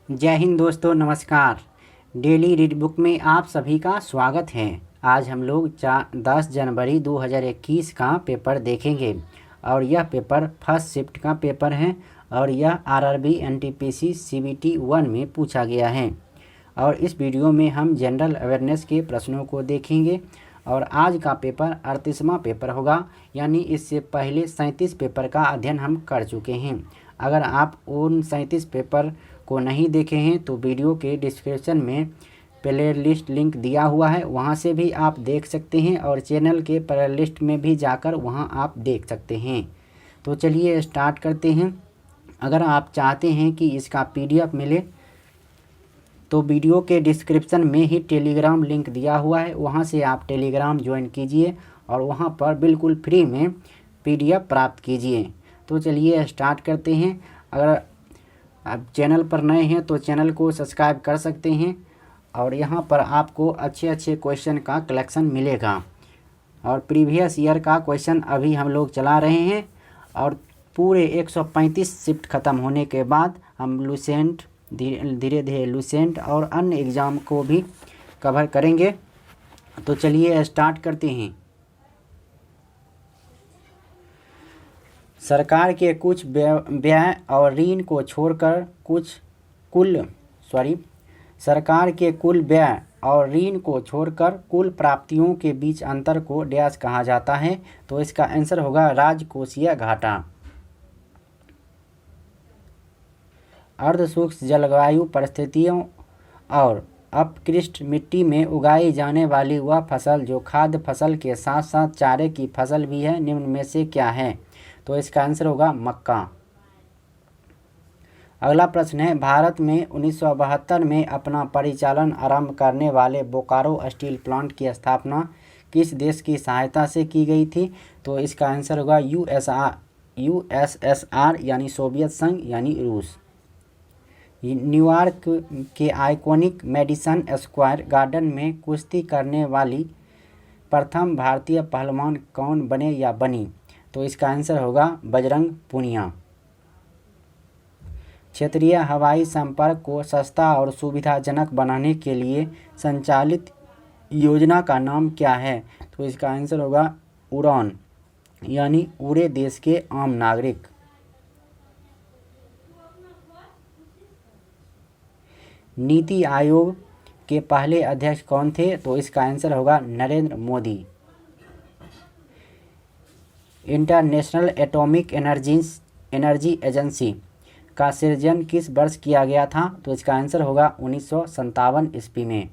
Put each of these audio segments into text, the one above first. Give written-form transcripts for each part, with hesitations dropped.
जय हिंद दोस्तों, नमस्कार। डेली रीड बुक में आप सभी का स्वागत है। आज हम लोग 10 जनवरी 2021 का पेपर देखेंगे और यह पेपर फर्स्ट शिफ्ट का पेपर है और यह आरआरबी एनटीपीसी सीबीटी 1 में पूछा गया है। और इस वीडियो में हम जनरल अवेयरनेस के प्रश्नों को देखेंगे और आज का पेपर 38वां पेपर होगा, यानी इससे पहले 37 पेपर का अध्ययन हम कर चुके हैं। अगर आप उन 37 पेपर को नहीं देखे हैं तो वीडियो के डिस्क्रिप्शन में प्ले लिस्ट लिंक दिया हुआ है, वहां से भी आप देख सकते हैं और चैनल के प्ले लिस्ट में भी जाकर वहां आप देख सकते हैं। तो चलिए स्टार्ट करते हैं। अगर आप चाहते हैं कि इसका पीडीएफ मिले तो वीडियो के डिस्क्रिप्शन में ही टेलीग्राम लिंक दिया हुआ है, वहां से आप टेलीग्राम ज्वाइन कीजिए और वहां पर बिल्कुल फ्री में पीडीएफ प्राप्त कीजिए। तो चलिए स्टार्ट करते हैं। अगर आप चैनल पर नए हैं तो चैनल को सब्सक्राइब कर सकते हैं और यहाँ पर आपको अच्छे अच्छे क्वेश्चन का कलेक्शन मिलेगा। और प्रीवियस ईयर का क्वेश्चन अभी हम लोग चला रहे हैं और पूरे 135 शिफ्ट ख़त्म होने के बाद हम लूसेंट धीरे धीरे लूसेंट और अन्य एग्ज़ाम को भी कवर करेंगे। तो चलिए स्टार्ट करते हैं। सरकार के कुछ व्यय और ऋण को छोड़कर सरकार के कुल व्यय और ऋण को छोड़कर कुल प्राप्तियों के बीच अंतर को डैश कहा जाता है। तो इसका आंसर होगा राजकोषीय घाटा। अर्धशुष्क जलवायु परिस्थितियों और अपकृष्ट मिट्टी में उगाई जाने वाली वह फसल जो खाद्य फसल के साथ साथ चारे की फसल भी है, निम्न में से क्या है? तो इसका आंसर होगा मक्का। अगला प्रश्न है, भारत में 1972 में अपना परिचालन आरंभ करने वाले बोकारो स्टील प्लांट की स्थापना किस देश की सहायता से की गई थी? तो इसका आंसर होगा यूएसएसआर यानी सोवियत संघ यानी रूस। न्यूयॉर्क के आइकॉनिक मेडिसन स्क्वायर गार्डन में कुश्ती करने वाली प्रथम भारतीय पहलवान कौन बने या बनी? तो इसका आंसर होगा बजरंग पूनिया। क्षेत्रीय हवाई संपर्क को सस्ता और सुविधाजनक बनाने के लिए संचालित योजना का नाम क्या है? तो इसका आंसर होगा उड़ान यानी उड़े देश के आम नागरिक। नीति आयोग के पहले अध्यक्ष कौन थे? तो इसका आंसर होगा Narendra Modi. International atomic energy agency का सृजन किस वर्ष किया गया था? तो इसका आंसर होगा 1957 ईस्वी में।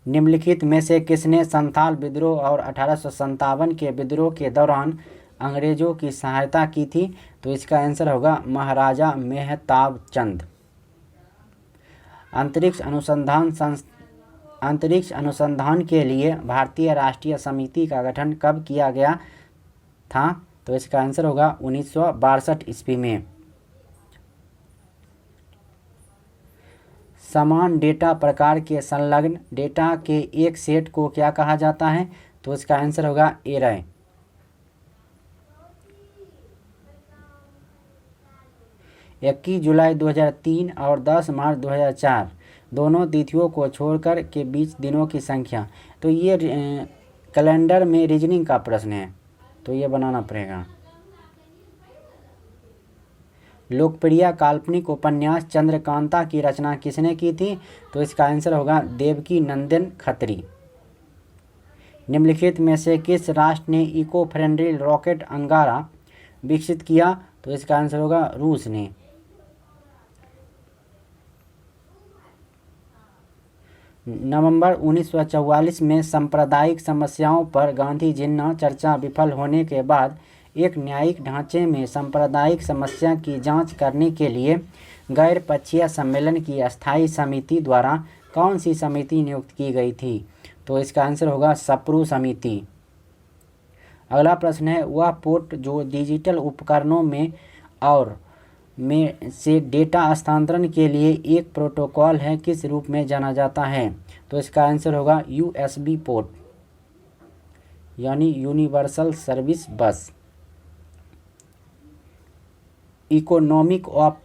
निम्नलिखित में से किसने संथाल विद्रोह और 1857 के विद्रोह के दौरान अंग्रेजों की सहायता की थी? तो इसका आंसर होगा महाराजा मेहताब चंद। अंतरिक्ष अनुसंधान के लिए भारतीय राष्ट्रीय समिति का गठन कब किया गया था? तो इसका आंसर होगा 1962 ईस्वी में। समान डेटा प्रकार के संलग्न डेटा के एक सेट को क्या कहा जाता है? तो इसका आंसर होगा एरे। 21 जुलाई 2003 और 10 मार्च 2004 दोनों तिथियों को छोड़कर के बीच दिनों की संख्या। तो ये कैलेंडर में रीजनिंग का प्रश्न है, तो ये बनाना पड़ेगा। लोकप्रिय काल्पनिक उपन्यास चंद्रकांता की रचना किसने की थी? तो इसका आंसर होगा देवकी नंदन खत्री। निम्नलिखित में से किस राष्ट्र ने इको फ्रेंडली रॉकेट अंगारा विकसित किया? तो इसका आंसर होगा रूस ने। नवंबर 1944 में सांप्रदायिक समस्याओं पर गांधी जिन्ना चर्चा विफल होने के बाद एक न्यायिक ढांचे में सांप्रदायिक समस्या की जांच करने के लिए गैर पक्षीय सम्मेलन की अस्थायी समिति द्वारा कौन सी समिति नियुक्त की गई थी? तो इसका आंसर होगा सप्रू समिति। अगला प्रश्न है, वह पोर्ट जो डिजिटल उपकरणों में से डेटा हस्तांतरण के लिए एक प्रोटोकॉल है, किस रूप में जाना जाता है? तो इसका आंसर होगा यूएसबी पोर्ट यानी यूनिवर्सल सर्विस बस। इकोनॉमिक ऑफ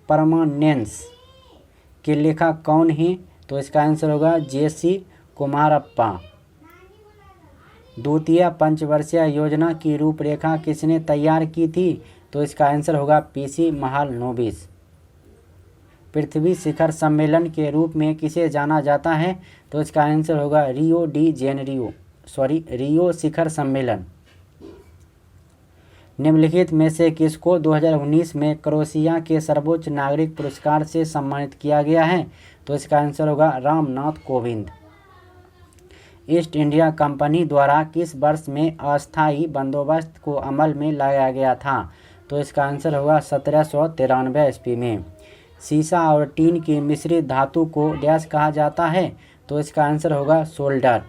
परमानेंस के लेखक कौन हैं? तो इसका आंसर होगा JC कुमारप्पा। द्वितीय पंचवर्षीय योजना की रूपरेखा किसने तैयार की थी? तो इसका आंसर होगा PC महालनोबिस। पृथ्वी शिखर सम्मेलन के रूप में किसे जाना जाता है? तो इसका आंसर होगा रियो शिखर सम्मेलन। निम्नलिखित में से किसको 2019 में क्रोएशिया के सर्वोच्च नागरिक पुरस्कार से सम्मानित किया गया है? तो इसका आंसर होगा Ramnath Kovind. East India company द्वारा किस वर्ष में अस्थायी बंदोबस्त को अमल में लाया गया था? तो इसका आंसर होगा 1793 ईस्वी में। सीसा और टीन की मिश्रित धातु को डैश कहा जाता है? तो इसका आंसर होगा सोल्डर।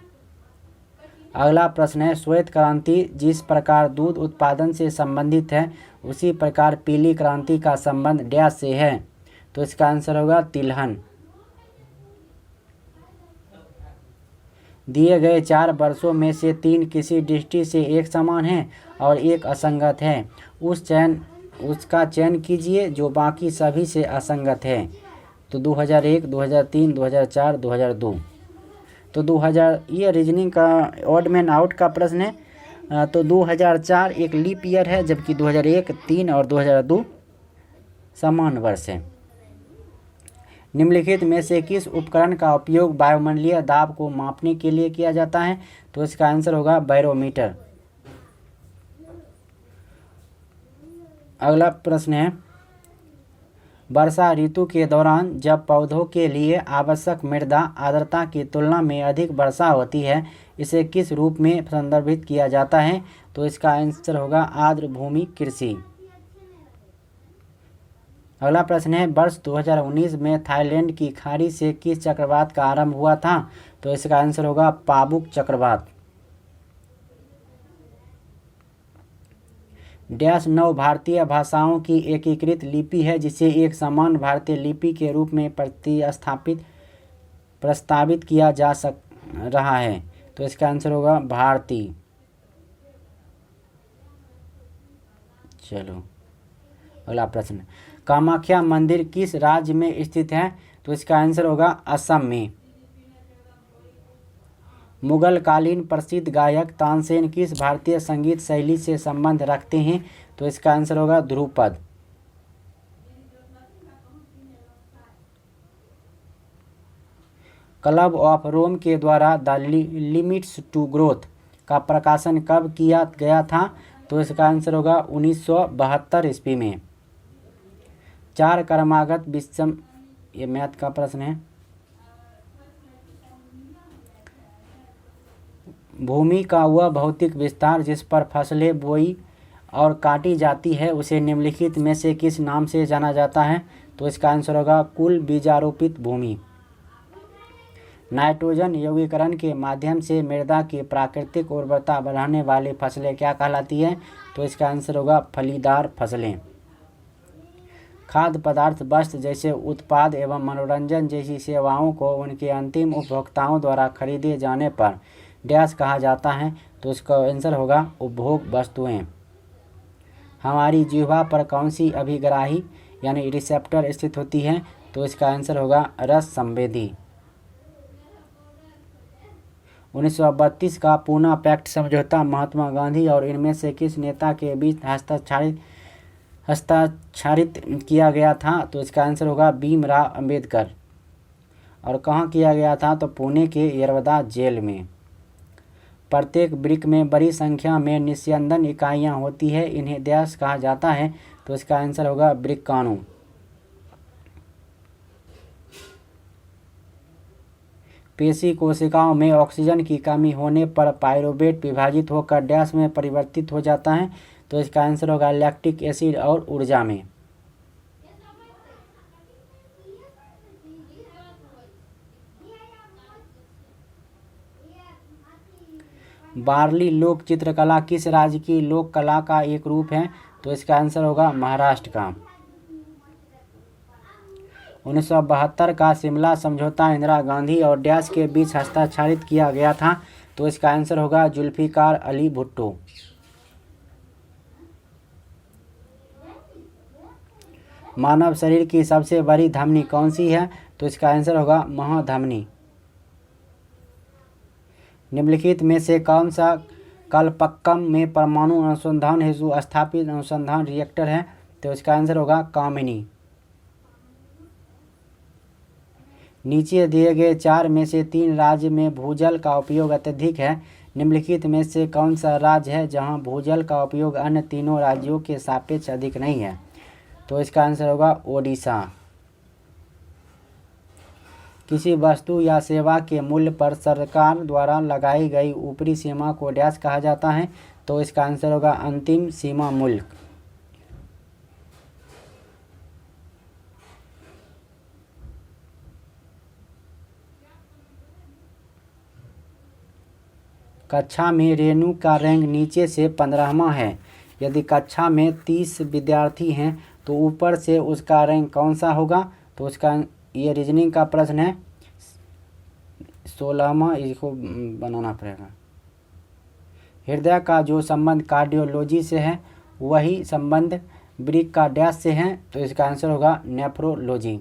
अगला प्रश्न है, श्वेत क्रांति जिस प्रकार दूध उत्पादन से संबंधित है उसी प्रकार पीली क्रांति का संबंध डैश से है? तो इसका आंसर होगा तिलहन। दिए गए 4 वर्षों में से 3 किसी दृष्टि से एक समान है और एक असंगत है। उसका चयन कीजिए जो बाकी सभी से असंगत है। तो 2001, 2003, 2004, 2002। तो 2000 ये रीजनिंग का ऑड मैन आउट का प्रश्न है। तो 2004 एक लीप ईयर है, जबकि 2001, 3 और 2002 समान वर्ष है। निम्नलिखित में से किस उपकरण का उपयोग वायुमंडलीय दाब को मापने के लिए किया जाता है? तो इसका आंसर होगा बैरोमीटर। अगला प्रश्न है, वर्षा ऋतु के दौरान जब पौधों के लिए आवश्यक मृदा आर्द्रता की तुलना में अधिक वर्षा होती है इसे किस रूप में संदर्भित किया जाता है? तो इसका आंसर होगा आर्द्र भूमि कृषि। अगला प्रश्न है, वर्ष 2019 में थाईलैंड की खाड़ी से किस चक्रवात का आरंभ हुआ था? तो इसका आंसर होगा पाबुक चक्रवात। डैश 9 भारतीय भाषाओं की एकीकृत लिपि है जिसे एक समान भारतीय लिपि के रूप में प्रस्तावित किया जा रहा है। तो इसका आंसर होगा भारती। चलो अगला प्रश्न, कामाख्या मंदिर किस राज्य में स्थित है? तो इसका आंसर होगा असम में। मुगल कालीन प्रसिद्ध गायक तानसेन किस भारतीय संगीत शैली से संबंध रखते हैं? तो इसका आंसर होगा ध्रुपद। क्लब ऑफ रोम के द्वारा द लिमिट्स टू ग्रोथ का प्रकाशन कब किया गया था? तो इसका आंसर होगा 1972 ईस्वी में। 4 क्रमागत विषम, ये मैथ का प्रश्न है। भूमि का वह भौतिक विस्तार जिस पर फसलें बोई और काटी जाती है उसे निम्नलिखित में से किस नाम से जाना जाता है? तो इसका आंसर होगा कुल बीजारोपित भूमि। नाइट्रोजन यौगीकरण के माध्यम से मृदा की प्राकृतिक उर्वरता बढ़ाने वाली फसलें क्या कहलाती हैं? तो इसका आंसर होगा फलीदार फसलें। खाद्य पदार्थ, वस्त्र जैसे उत्पाद एवं मनोरंजन जैसी सेवाओं को उनके अंतिम उपभोक्ताओं द्वारा खरीदे जाने पर डैश कहा जाता है? तो इसका आंसर होगा उपभोग वस्तुएं। हमारी जिह्वा पर कौन सी अभिग्राही यानी रिसेप्टर स्थित होती है? तो इसका आंसर होगा रस संवेदी। 1932 का पूना पैक्ट समझौता महात्मा गांधी और इनमें से किस नेता के बीच हस्ताक्षरित किया गया था? तो इसका आंसर होगा भीमराव अंबेडकर। और कहाँ किया गया था? तो पुणे के यरवदा जेल में। प्रत्येक ब्रिक में बड़ी संख्या में निस्यंदन इकाइयाँ होती है, इन्हें डैश कहा जाता है? तो इसका आंसर होगा ब्रिकाणु। पेशी कोशिकाओं में ऑक्सीजन की कमी होने पर पायरुवेट विभाजित होकर डैश में परिवर्तित हो जाता है? तो इसका आंसर होगा लैक्टिक एसिड और ऊर्जा में। बार्ली लोक चित्रकला किस राज्य की लोक कला का एक रूप है? तो इसका आंसर होगा महाराष्ट्र का। 1972 का शिमला समझौता इंदिरा गांधी और डैश के बीच हस्ताक्षरित किया गया था? तो इसका आंसर होगा जुल्फिकार अली भुट्टो। मानव शरीर की सबसे बड़ी धमनी कौन सी है? तो इसका आंसर होगा महाधमनी। निम्नलिखित में से कौन सा कलपक्कम में परमाणु अनुसंधान हेतु स्थापित अनुसंधान रिएक्टर है? तो इसका आंसर होगा कामिनी। नीचे दिए गए 4 में से 3 राज्य में भूजल का उपयोग अत्यधिक है। निम्नलिखित में से कौन सा राज्य है जहां भूजल का उपयोग अन्य तीनों राज्यों के सापेक्ष अधिक नहीं है? तो इसका आंसर होगा ओडिशा। किसी वस्तु या सेवा के मूल्य पर सरकार द्वारा लगाई गई ऊपरी सीमा को डैश कहा जाता है? तो इसका आंसर होगा अंतिम सीमा मूल्य। कक्षा में रेणु का रैंक नीचे से 15वां है। यदि कक्षा में 30 विद्यार्थी हैं तो ऊपर से उसका रैंक कौन सा होगा? तो उसका ये रीजनिंग का प्रश्न है। 16वां इसको बनाना पड़ेगा। हृदय का जो संबंध कार्डियोलॉजी से है वही संबंध वृक्क का डैश से है। तो इसका आंसर होगा नेफ्रोलॉजी।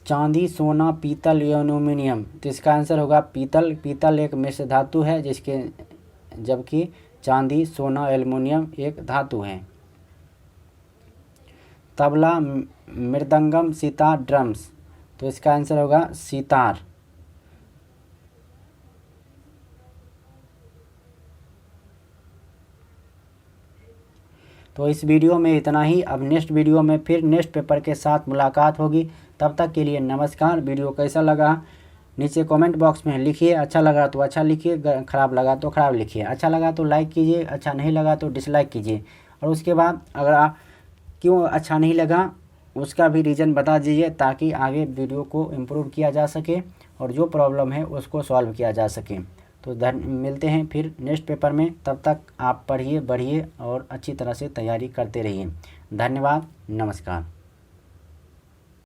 चांदी, सोना, पीतल, एल्यूमिनियम। तो इसका आंसर होगा पीतल। पीतल एक मिश्र धातु है जबकि चांदी, सोना, एल्यूमिनियम एक धातु है। तबला, मृदंगम, सितार, ड्रम्स। तो इसका आंसर होगा सितार। तो इस वीडियो में इतना ही। अब नेक्स्ट वीडियो में फिर नेक्स्ट पेपर के साथ मुलाकात होगी। तब तक के लिए नमस्कार। वीडियो कैसा लगा नीचे कमेंट बॉक्स में लिखिए। अच्छा लगा तो अच्छा लिखिए, ख़राब लगा तो ख़राब लिखिए। अच्छा लगा तो लाइक कीजिए, अच्छा नहीं लगा तो डिसलाइक कीजिए। और उसके बाद अगर आप क्यों अच्छा नहीं लगा उसका भी रीज़न बता दीजिए ताकि आगे वीडियो को इम्प्रूव किया जा सके और जो प्रॉब्लम है उसको सॉल्व किया जा सके। तो मिलते हैं फिर नेक्स्ट पेपर में। तब तक आप पढ़िए, बढ़िए और अच्छी तरह से तैयारी करते रहिए। धन्यवाद, नमस्कार।